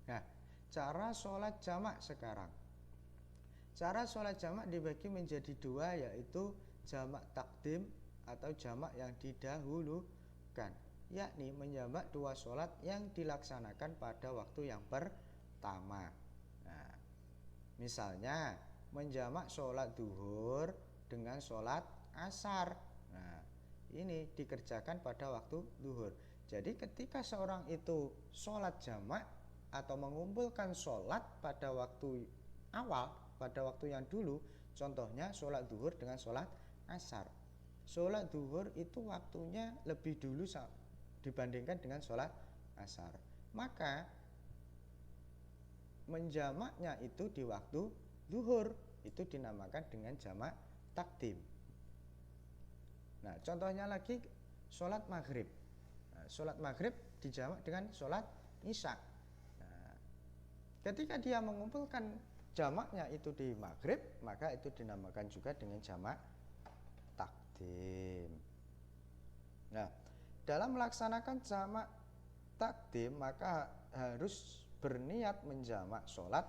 Nah, cara sholat jamak sekarang. Cara sholat jamak dibagi menjadi dua, yaitu jamak takdim atau jamak yang didahulukan, yakni menjamak dua sholat yang dilaksanakan pada waktu yang pertama. Nah, misalnya menjamak sholat duhur dengan sholat asar. Nah, ini dikerjakan pada waktu duhur. Jadi ketika seorang itu sholat jamak atau mengumpulkan sholat pada waktu awal, pada waktu yang dulu, contohnya sholat duhur dengan sholat asar. Sholat duhur itu waktunya lebih dulu dibandingkan dengan sholat asar. Maka menjamaknya itu di waktu duhur, itu dinamakan dengan jamak takdim. Nah, contohnya lagi sholat maghrib. Nah, sholat maghrib dijamak dengan sholat isya. Nah, ketika dia mengumpulkan jamaknya itu di maghrib, maka itu dinamakan juga dengan jamak takdim. Nah, dalam melaksanakan jamak takdim maka harus berniat menjamak sholat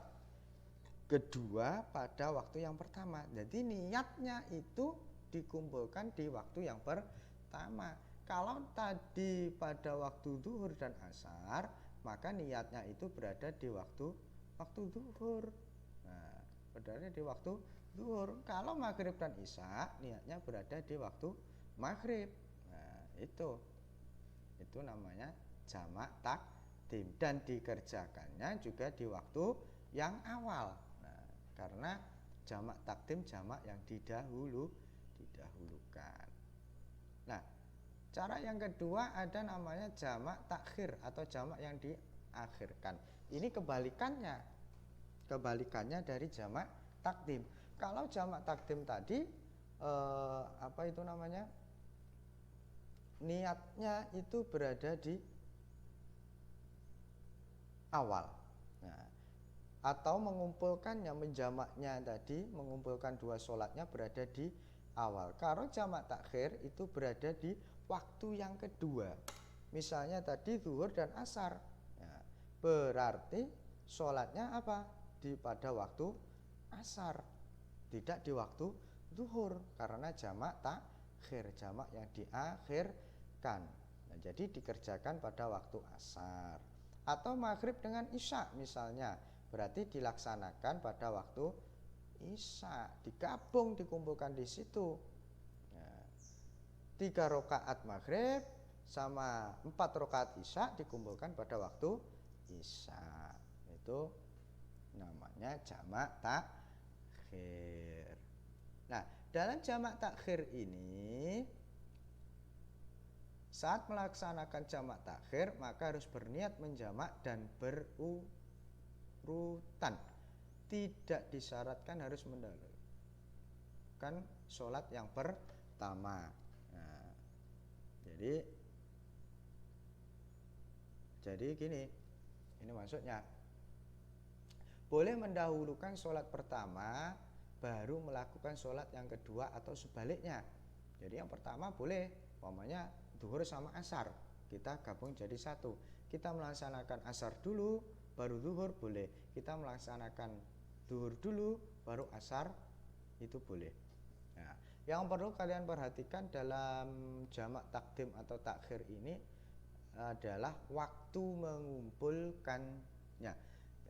kedua pada waktu yang pertama. Jadi niatnya itu dikumpulkan di waktu yang pertama. Kalau tadi pada waktu duhur dan asar, maka niatnya itu berada di waktu duhur. Nah, berada di waktu duhur. Kalau maghrib dan isya, niatnya berada di waktu maghrib. Nah, itu namanya jamak takdim, dan dikerjakannya juga di waktu yang awal. Nah, karena jamak takdim jamak yang didahulukan. Nah, cara yang kedua ada namanya jamak takhir atau jamak yang diakhirkan. Ini kebalikannya dari jamak takdim. Kalau jamak takdim tadi niatnya itu berada di awal. Nah, atau mengumpulkannya, menjamaknya tadi, mengumpulkan dua sholatnya berada di awal. Kalau jamak takhir itu berada di waktu yang kedua. Misalnya tadi zuhur dan asar. Nah, berarti sholatnya apa? Pada waktu asar, tidak di waktu zuhur, karena jamak takhir, jamak yang diakhirkan. Nah, jadi dikerjakan pada waktu asar. Atau maghrib dengan isya misalnya, berarti dilaksanakan pada waktu isya, digabung, dikumpulkan di situ. Nah, 3 rakaat maghrib sama 4 rakaat isya dikumpulkan pada waktu isya. Itu namanya jamak takhir. Nah, dalam jamak takhir ini, saat melaksanakan jamak takhir maka harus berniat menjamak dan berurutan. Tidak disyaratkan harus mendahulukan sholat yang pertama. Nah, jadi gini, ini maksudnya boleh mendahulukan sholat pertama baru melakukan sholat yang kedua atau sebaliknya. Jadi yang pertama boleh, umpamanya duhur sama asar, kita gabung jadi satu. Kita melaksanakan asar dulu baru duhur boleh. Kita melaksanakan duhur dulu baru asar, itu boleh. Nah, yang perlu kalian perhatikan dalam jamak takdim atau takhir ini adalah waktu mengumpulkannya.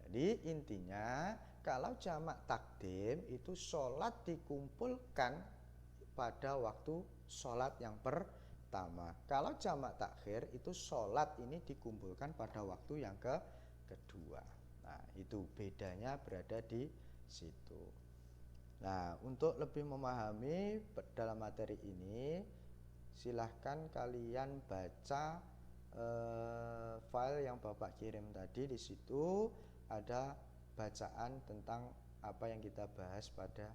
Jadi intinya kalau jamak takdim itu sholat dikumpulkan pada waktu sholat yang pertama. Kalau jamak takhir itu sholat ini dikumpulkan pada waktu yang kedua. Nah, itu bedanya berada di situ. Nah, untuk lebih memahami dalam materi ini, silahkan kalian baca file yang Bapak kirim tadi. Di situ ada bacaan tentang apa yang kita bahas pada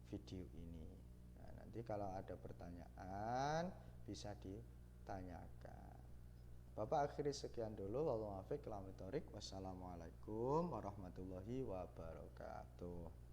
video ini. Nah, nanti kalau ada pertanyaan bisa ditanyakan. Bapak akhiri sekian dulu. Wassalamualaikum warahmatullahi wabarakatuh.